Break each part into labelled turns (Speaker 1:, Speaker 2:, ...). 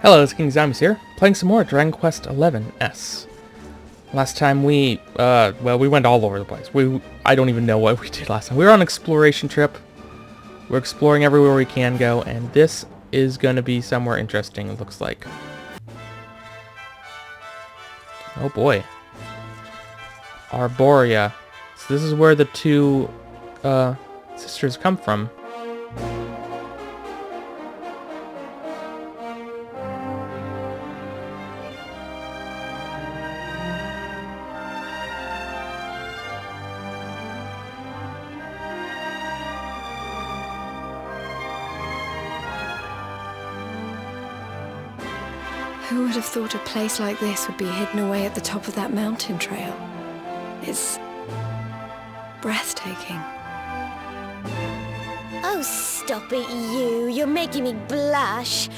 Speaker 1: Hello, it's King Zombies here, playing some more Dragon Quest XI-S. Last time we went all over the place. I don't even know what we did last time. We were on an exploration trip. We're exploring everywhere we can go, and this is going to be somewhere interesting, it looks like. Oh boy. Arboria. So this is where the two sisters come from.
Speaker 2: Who would have thought a place like this would be hidden away at the top of that mountain trail? It's breathtaking.
Speaker 3: Oh, stop it, you. You're making me blush.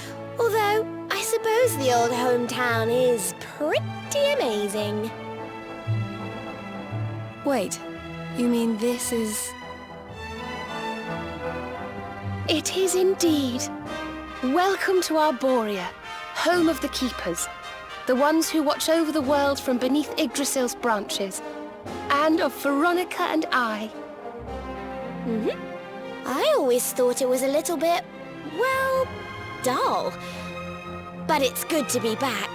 Speaker 3: Although, I suppose the old hometown is pretty amazing.
Speaker 2: Wait, you mean this is...
Speaker 4: It is indeed. Welcome to Arboria, home of the Keepers, the ones who watch over the world from beneath Yggdrasil's branches, and of Veronica and I.
Speaker 3: I always thought it was a little bit, well, dull. But it's good to be back.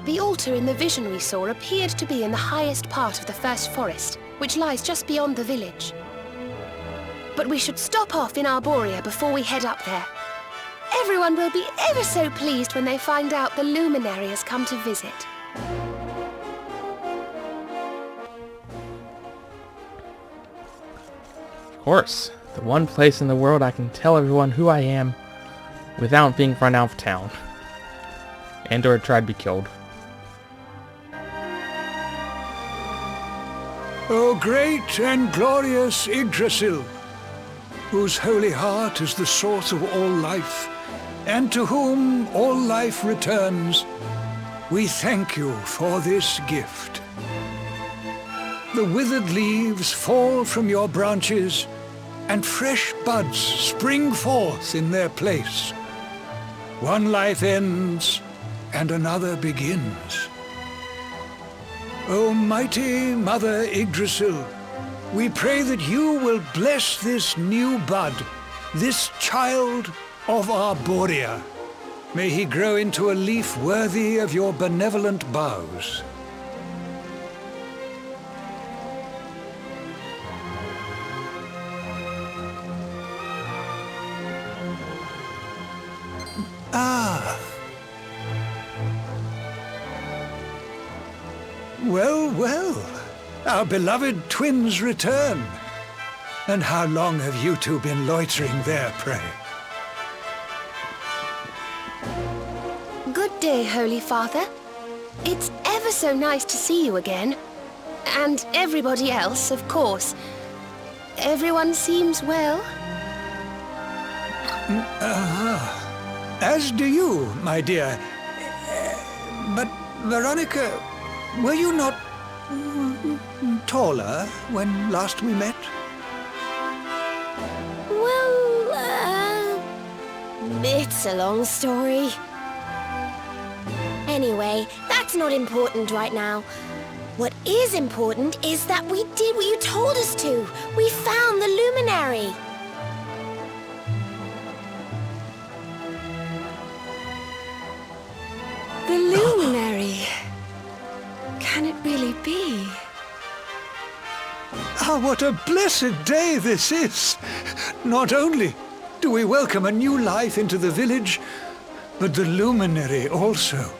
Speaker 4: The altar in the vision we saw appeared to be in the highest part of the first forest, which lies just beyond the village. But we should stop off in Arboria before we head up there. Everyone will be ever so pleased when they find out the luminary has come to visit.
Speaker 1: Of course, the one place in the world I can tell everyone who I am without being run out of town. And or tried to be killed.
Speaker 5: O great and glorious Yggdrasil, whose holy heart is the source of all life, and to whom all life returns, we thank you for this gift. The withered leaves fall from your branches, and fresh buds spring forth in their place. One life ends, and another begins. O mighty Mother Yggdrasil, we pray that you will bless this new bud, this child of Arboria. May he grow into a leaf worthy of your benevolent boughs. Ah. Well, well, our beloved twins return. And how long have you two been loitering there, pray?
Speaker 4: Good day, Holy Father. It's ever so nice to see you again. And everybody else, of course. Everyone seems well.
Speaker 5: As do you, my dear. But, Veronica, were you not taller when last we met?
Speaker 3: Well, it's a long story. Anyway, that's not important right now. What is important is that we did what you told us to. We found the luminary.
Speaker 2: The luminary. Can it really be?
Speaker 5: Ah, what a blessed day this is! Not only do we welcome a new life into the village, but the luminary also.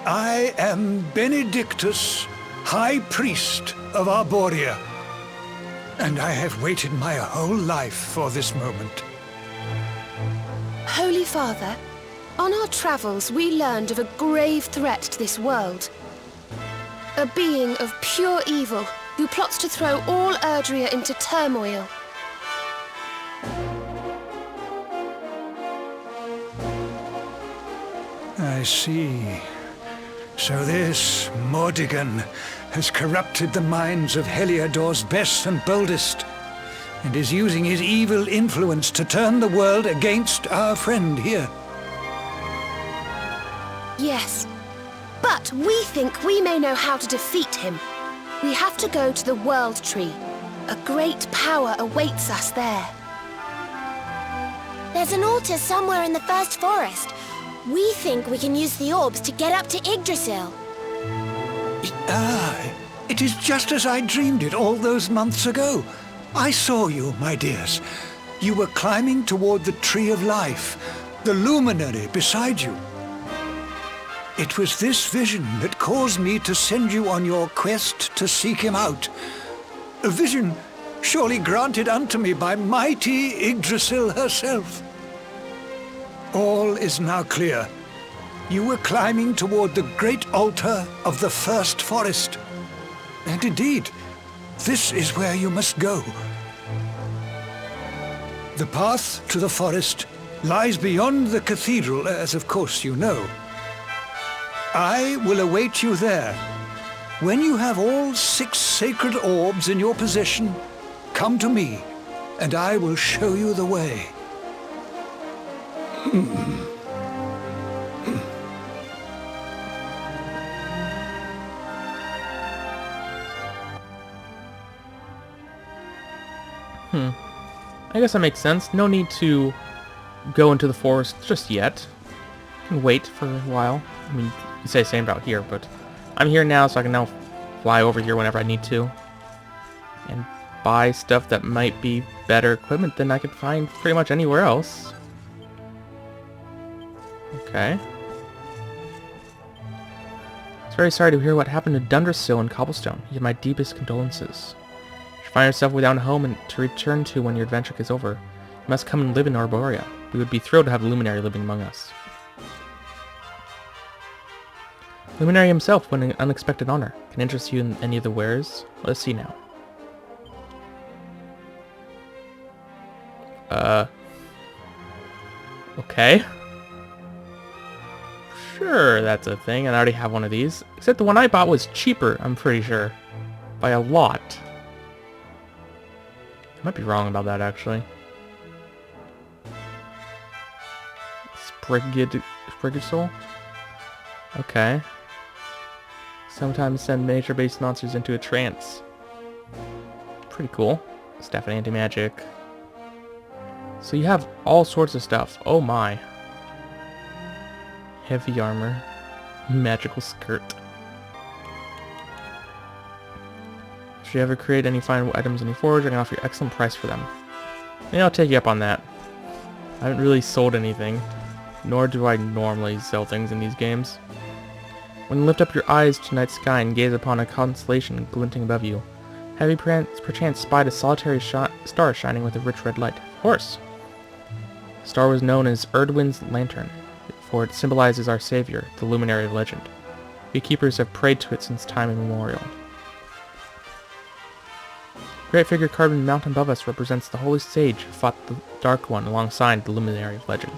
Speaker 5: I am Benedictus, High Priest of Arboria, and I have waited my whole life for this moment.
Speaker 4: Holy Father, on our travels we learned of a grave threat to this world. A being of pure evil who plots to throw all Arboria into turmoil.
Speaker 5: I see. So this Mordigan has corrupted the minds of Heliodor's best and boldest. and is using his evil influence to turn the world against our friend here.
Speaker 4: Yes, but we think we may know how to defeat him. We have to go to the World Tree. A great power awaits us there.
Speaker 3: There's an altar somewhere in the First Forest. We think we can use the orbs to get up to Yggdrasil.
Speaker 5: It is just as I dreamed it all those months ago. I saw you, my dears. You were climbing toward the Tree of Life, the luminary beside you. It was this vision that caused me to send you on your quest to seek him out. A vision surely granted unto me by mighty Yggdrasil herself. All is now clear. You were climbing toward the great altar of the First Forest. And indeed, this is where you must go. The path to the forest lies beyond the cathedral, as of course you know. I will await you there. When you have all 6 sacred orbs in your possession, come to me, and I will show you the way.
Speaker 1: I guess that makes sense. No need to go into the forest just yet. You can wait for a while. I mean, you say the same about here, but I'm here now, so I can now fly over here whenever I need to. And buy stuff that might be better equipment than I could find pretty much anywhere else. Okay. I'm very sorry to hear what happened to Dundersill and Cobblestone. You have my deepest condolences. You find yourself without a home and to return to when your adventure is over. You must come and live in Arboria. We would be thrilled to have a luminary living among us. Luminary himself, when an unexpected honor, can interest you in any of the wares. Let's see now. Okay. Sure, that's a thing, and I already have one of these. Except the one I bought was cheaper, I'm pretty sure. By a lot. I might be wrong about that, actually. Sprigid Soul? Okay. Sometimes send nature-based monsters into a trance. Pretty cool. Staff and anti-magic. So you have all sorts of stuff. Oh my. Heavy armor. Magical skirt. If you ever create any fine items in your forge, I can offer you an excellent price for them. Maybe I'll take you up on that. I haven't really sold anything. Nor do I normally sell things in these games. When you lift up your eyes to night sky and gaze upon a constellation glinting above you, have you perchance spied a solitary star shining with a rich red light? Of course. The star was known as Erdwin's Lantern, for it symbolizes our savior, the luminary of legend. Beekeepers have prayed to it since time immemorial. The great figure carved in the mountain above us represents the holy sage who fought the Dark One alongside the luminary of legend.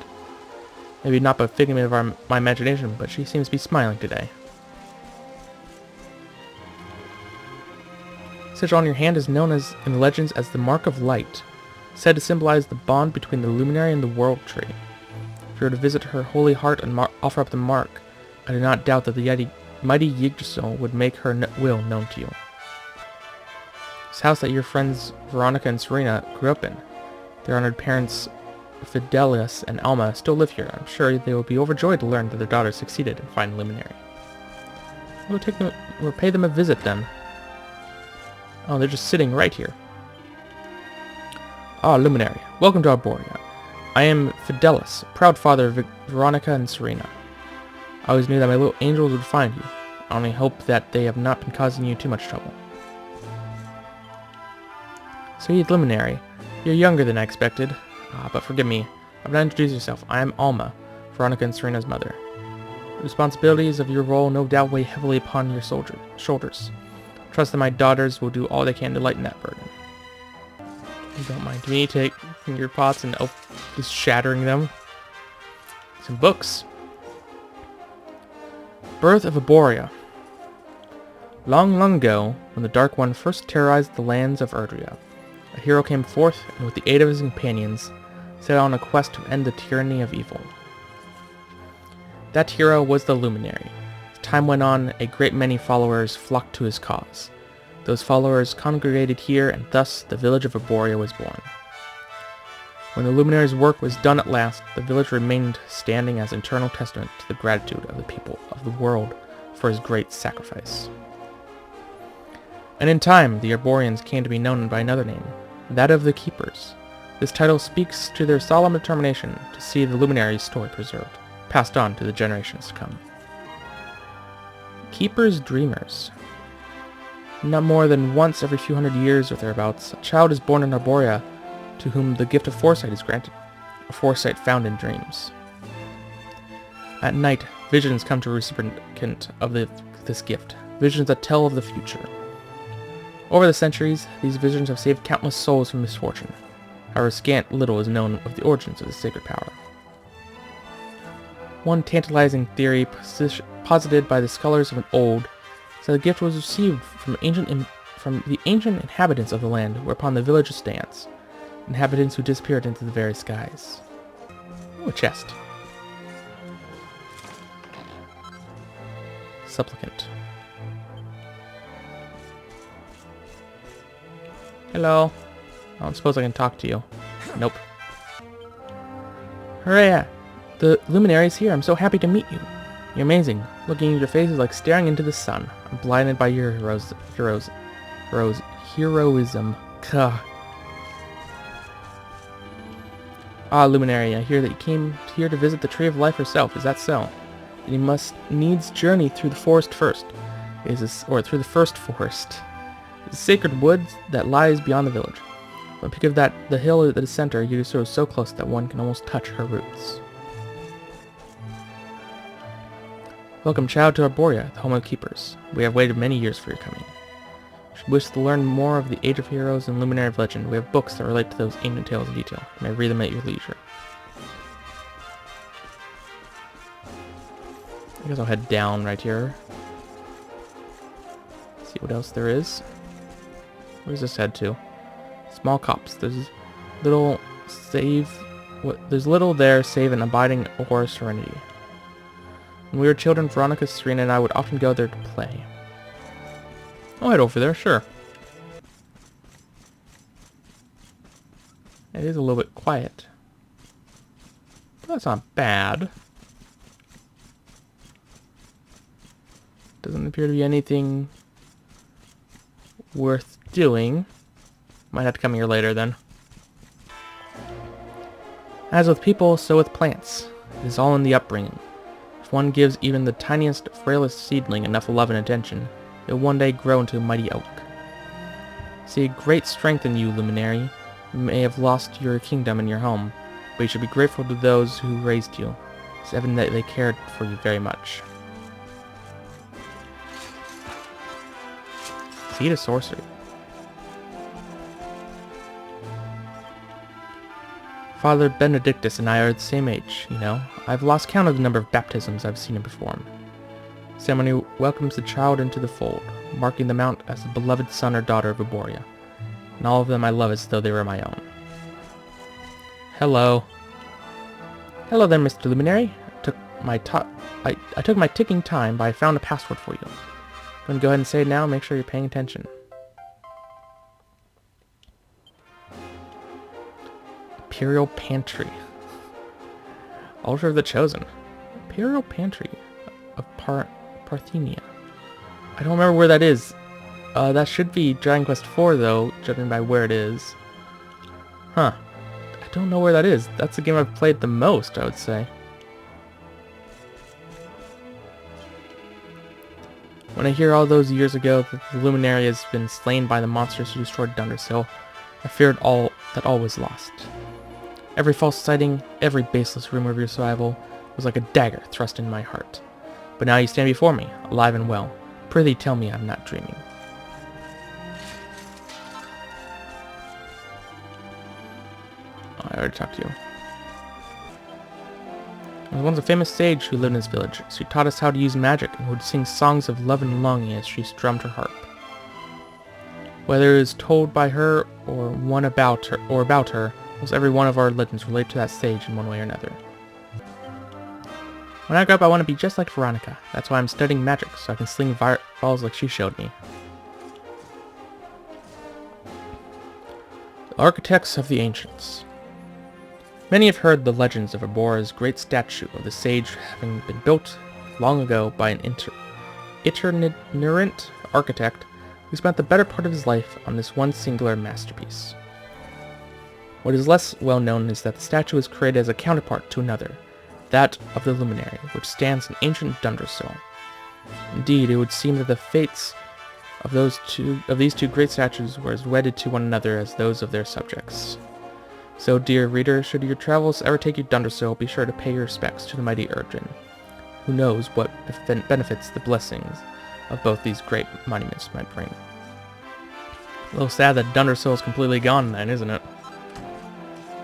Speaker 1: Maybe not a figment of my imagination, but she seems to be smiling today. The sigil on your hand is known as in the legends as the Mark of Light, said to symbolize the bond between the luminary and the World Tree. If you were to visit her holy heart and offer up the mark, I do not doubt that the mighty Yggdrasil would make her will known to you. This house that your friends Veronica and Serena grew up in, their honored parents Fidelis and Alma still live here. I'm sure they will be overjoyed to learn that their daughter succeeded in finding luminary. We'll pay them a visit then. Oh, they're just sitting right here. Ah, luminary. Welcome to Arboria. I am Fidelis, proud father of Veronica and Serena. I always knew that my little angels would find you. I only hope that they have not been causing you too much trouble. So you're luminary. You're younger than I expected. But forgive me. I've not introduced yourself. I am Alma, Veronica and Serena's mother. The responsibilities of your role no doubt weigh heavily upon your shoulders. Trust that my daughters will do all they can to lighten that burden. You don't mind me taking your pots and just shattering them? Some books. Birth of Arboria. Long, long ago, when the Dark One first terrorized the lands of Arboria, a hero came forth and with the aid of his companions set out on a quest to end the tyranny of evil. That hero was the Luminary. As time went on, a great many followers flocked to his cause. Those followers congregated here, and thus the village of Arboria was born. When the Luminary's work was done at last, the village remained standing as eternal testament to the gratitude of the people of the world for his great sacrifice. And in time, the Arborians came to be known by another name, that of the Keepers. This title speaks to their solemn determination to see the Luminary's story preserved, passed on to the generations to come. Keepers Dreamers. Not more than once every few hundred years or thereabouts, a child is born in Arboria to whom the gift of foresight is granted, a foresight found in dreams. At night, visions come to a recipient of this gift, visions that tell of the future. Over the centuries, these visions have saved countless souls from misfortune. However, scant little is known of the origins of the sacred power. One tantalizing theory posited by the scholars of old said the gift was received from the ancient inhabitants of the land whereupon the village stands, inhabitants who disappeared into the very skies. Oh, a chest. Supplicant. Hello. I don't suppose I can talk to you. Nope. Hooray! The Luminary's here. I'm so happy to meet you. You're amazing. Looking at your face is like staring into the sun. I'm blinded by your heroism. Gah. Ah, Luminary, I hear that you came here to visit the Tree of Life herself. Is that so? Then you must needs journey through the forest first. Or through the first forest. It's a sacred wood that lies beyond the village. When peak of the hill at the center, you are so close that one can almost touch her roots. Welcome, child, to Arboria, the home of Keepers. We have waited many years for your coming. If you wish to learn more of the Age of Heroes and Luminary of Legend, we have books that relate to those ancient tales in detail. You may read them at your leisure. I guess I'll head down right here. See what else there is. Where does this head to? Small copse. There's little there save an abiding aura of serenity. When we were children, Veronica, Serena, and I would often go there to play. I'll head over there, sure. It is a little bit quiet. But that's not bad. Doesn't appear to be anything worth doing. Might have to come here later then. As with people, so with plants. It is all in the upbringing. If one gives even the tiniest, frailest seedling enough love and attention, it will one day grow into a mighty oak. See a great strength in you, Luminary. You may have lost your kingdom and your home, but you should be grateful to those who raised you. It's evident that they cared for you very much. Seed of Sorcery. Father Benedictus and I are the same age, you know. I've lost count of the number of baptisms I've seen him perform. Ceremony welcomes the child into the fold, marking them out as the beloved son or daughter of Arboria. And all of them I love as though they were my own. Hello. Hello there, Mr. Luminary. I took my ticking time, but I found a password for you. I'm going to go ahead and say it now. Make sure you're paying attention. Imperial Pantry. Altar of the Chosen. Imperial Pantry of Parthenia. I don't remember where that is. That should be Dragon Quest IV, though, judging by where it is. Huh. I don't know where that is. That's the game I've played the most, I would say. When I hear all those years ago that the Luminary has been slain by the monsters who destroyed Dunder's Hill, I feared that all was lost. Every false sighting, every baseless rumor of your survival was like a dagger thrust in my heart. But now you stand before me, alive and well. Prithee tell me I'm not dreaming. Oh, I already talked to you. There was once a famous sage who lived in this village. She taught us how to use magic and would sing songs of love and longing as she strummed her harp. Whether it is told by her or one about her, almost every one of our legends relate to that sage in one way or another. When I grow up, I want to be just like Veronica. That's why I'm studying magic, so I can sling balls like she showed me. The Architects of the Ancients. Many have heard the legends of Arboria's great statue of the sage having been built long ago by an itinerant architect who spent the better part of his life on this one singular masterpiece. What is less well known is that the statue was created as a counterpart to another, that of the luminary, which stands in ancient Dundersill. Indeed, it would seem that the fates of these two great statues were as wedded to one another as those of their subjects. So, dear reader, should your travels ever take you to Dundersill, be sure to pay your respects to the mighty Erdrin. Who knows what benefits the blessings of both these great monuments might bring. A little sad that Dundersill is completely gone then, isn't it?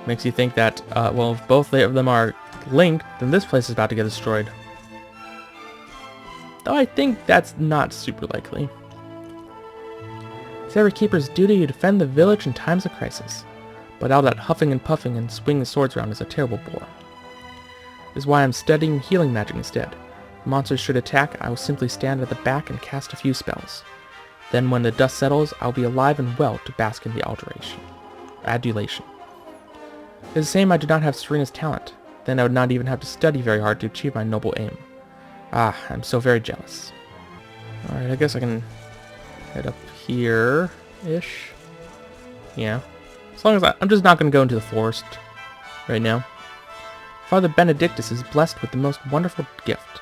Speaker 1: Makes you think that, well, if both of them are linked, then this place is about to get destroyed. Though I think that's not super likely. It's every keeper's duty to defend the village in times of crisis, but all that huffing and puffing and swinging swords around is a terrible bore. This is why I'm studying healing magic instead. If monsters should attack, I will simply stand at the back and cast a few spells. Then when the dust settles, I'll be alive and well to bask in the adulation. It is a shame I do not have Serena's talent. Then I would not even have to study very hard to achieve my noble aim. Ah, I'm so very jealous. Alright, I guess I can head up here-ish. Yeah. As long as I'm just not going to go into the forest right now. Father Benedictus is blessed with the most wonderful gift.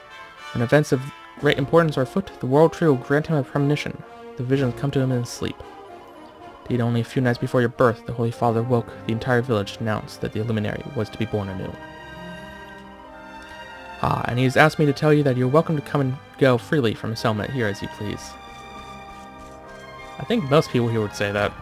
Speaker 1: When events of great importance are afoot, the World Tree will grant him a premonition. The visions come to him in his sleep. Indeed, only a few nights before your birth, the Holy Father woke the entire village to announce that the luminary was to be born anew. Ah, and he has asked me to tell you that you're welcome to come and go freely from his helmet here as you please. I think most people here would say that.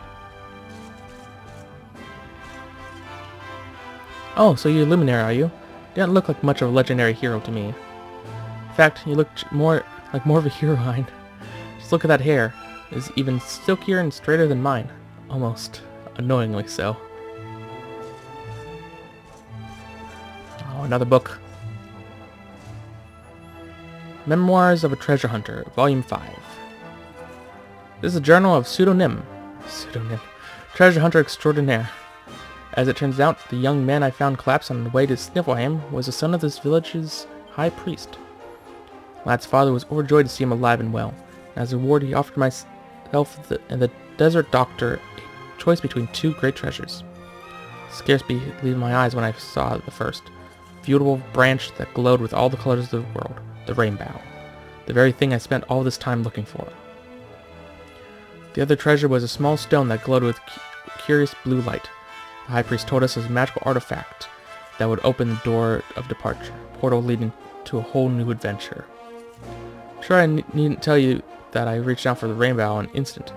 Speaker 1: Oh, so you're Luminary, are you? You don't look like much of a legendary hero to me. In fact, you look more of a heroine. Just look at that hair. It is even silkier and straighter than mine. Almost annoyingly so. Oh, another book. Memoirs of a Treasure Hunter, Volume 5. This is a journal of Pseudonym. Treasure Hunter Extraordinaire. As it turns out, the young man I found collapsed on the way to Sniffleheim was the son of this village's high priest. Lad's father was overjoyed to see him alive and well. As a reward, he offered myself and the desert doctor a choice between two great treasures. Scarce believed my eyes when I saw the first. A beautiful branch that glowed with all the colors of the world. The rainbow. The very thing I spent all this time looking for. The other treasure was a small stone that glowed with curious blue light. The high priest told us it was a magical artifact that would open the door of departure, a portal leading to a whole new adventure. I'm sure I needn't tell you that I reached out for the rainbow on an instant,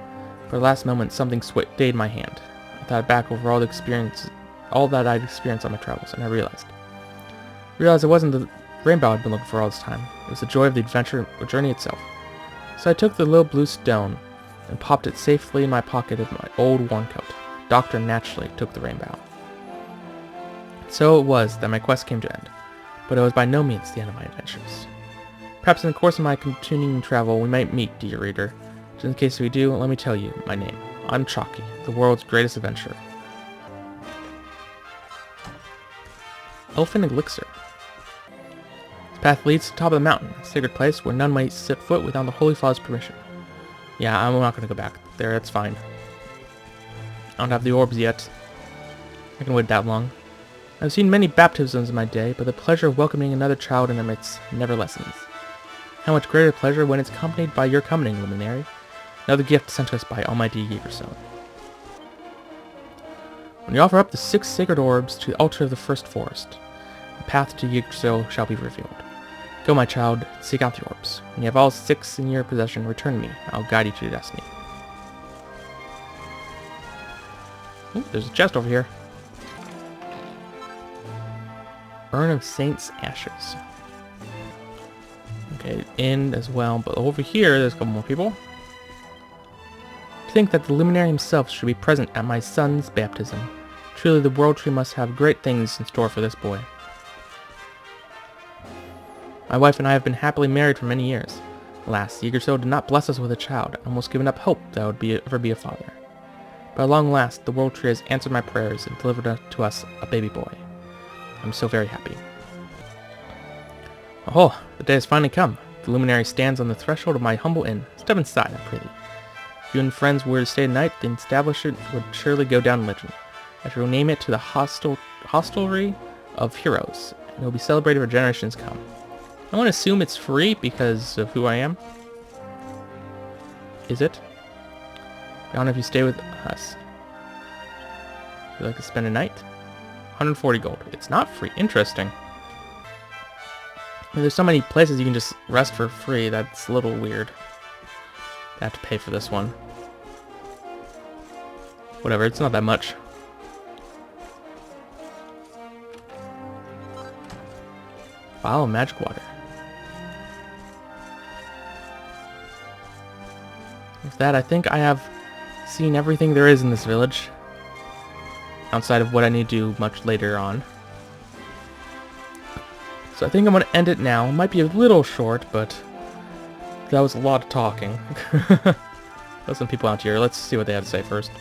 Speaker 1: but at the last moment something stayed my hand. I thought back over all that I'd experienced on my travels, and I realized it wasn't the rainbow I'd been looking for all this time. It was the joy of the adventure or journey itself. So I took the little blue stone and popped it safely in my pocket of my old worn coat. The doctor naturally took the rainbow. So it was that my quest came to end, but it was by no means the end of my adventures. Perhaps in the course of my continuing travel we might meet, dear reader. Just in case we do, let me tell you my name. I'm Chalky, the world's greatest adventurer. Elfin Elixir. This path leads to the top of the mountain, a sacred place where none might set foot without the Holy Father's permission. Yeah, I'm not going to go back there, that's fine. I don't have the orbs yet. I can wait that long. I've seen many baptisms in my day, but the pleasure of welcoming another child in our midst never lessens. How much greater pleasure when it's accompanied by your coming, Luminary. Another gift sent to us by Almighty Yeagerstone. When you offer up the 6 sacred orbs to the altar of the first forest, the path to Yeagerstone shall be revealed. Go, my child, seek out the orbs. When you have all 6 in your possession, return to me. I'll guide you to your destiny. Ooh, there's a chest over here. Urn of Saints' Ashes. Okay, in as well, but over here, there's a couple more people. think that the luminary himself should be present at my son's baptism. Truly, the World Tree must have great things in store for this boy. My wife and I have been happily married for many years. Alas, Yggdrasil did not bless us with a child, almost given up hope that I would ever be a father. But at long last, the World Tree has answered my prayers and delivered to us a baby boy. I'm so very happy. Oh, the day has finally come. The luminary stands on the threshold of my humble inn. Step inside, I pray thee. If you and friends were to stay tonight, the establishment would surely go down in legend. I shall name it to the Hostelry of Heroes, and it will be celebrated for generations to come. I want to assume it's free because of who I am. Is it? I don't know if you stay with us. Would you like to spend a night? 140 gold. It's not free. Interesting. I mean, there's so many places you can just rest for free. That's a little weird. I have to pay for this one. Whatever, it's not that much. Wow, magic water. With that, I think I have seen everything there is in this village. Outside of what I need to do much later on. So I think I'm going to end it now. It might be a little short, but that was a lot of talking. There's some people out here. Let's see what they have to say first.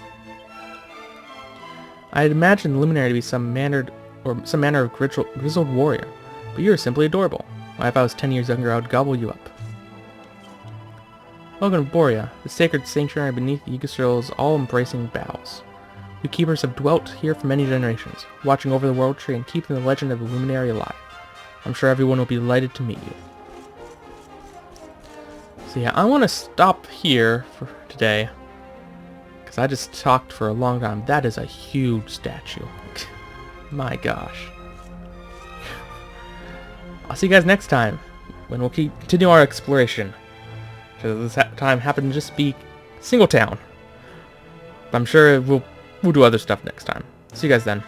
Speaker 1: I had imagined the Luminary to be some manner of grizzled warrior, but you are simply adorable. Why, if I was 10 years younger, I would gobble you up. Welcome to Arboria, the sacred sanctuary beneath Yggdrasil's all-embracing boughs. We keepers have dwelt here for many generations, watching over the World Tree and keeping the legend of the Luminary alive. I'm sure everyone will be delighted to meet you. So yeah, I want to stop here for today, because I just talked for a long time. That is a huge statue. My gosh. I'll see you guys next time, when we'll continue our exploration. Because this time happened to just be a single town. But I'm sure we'll do other stuff next time. See you guys then.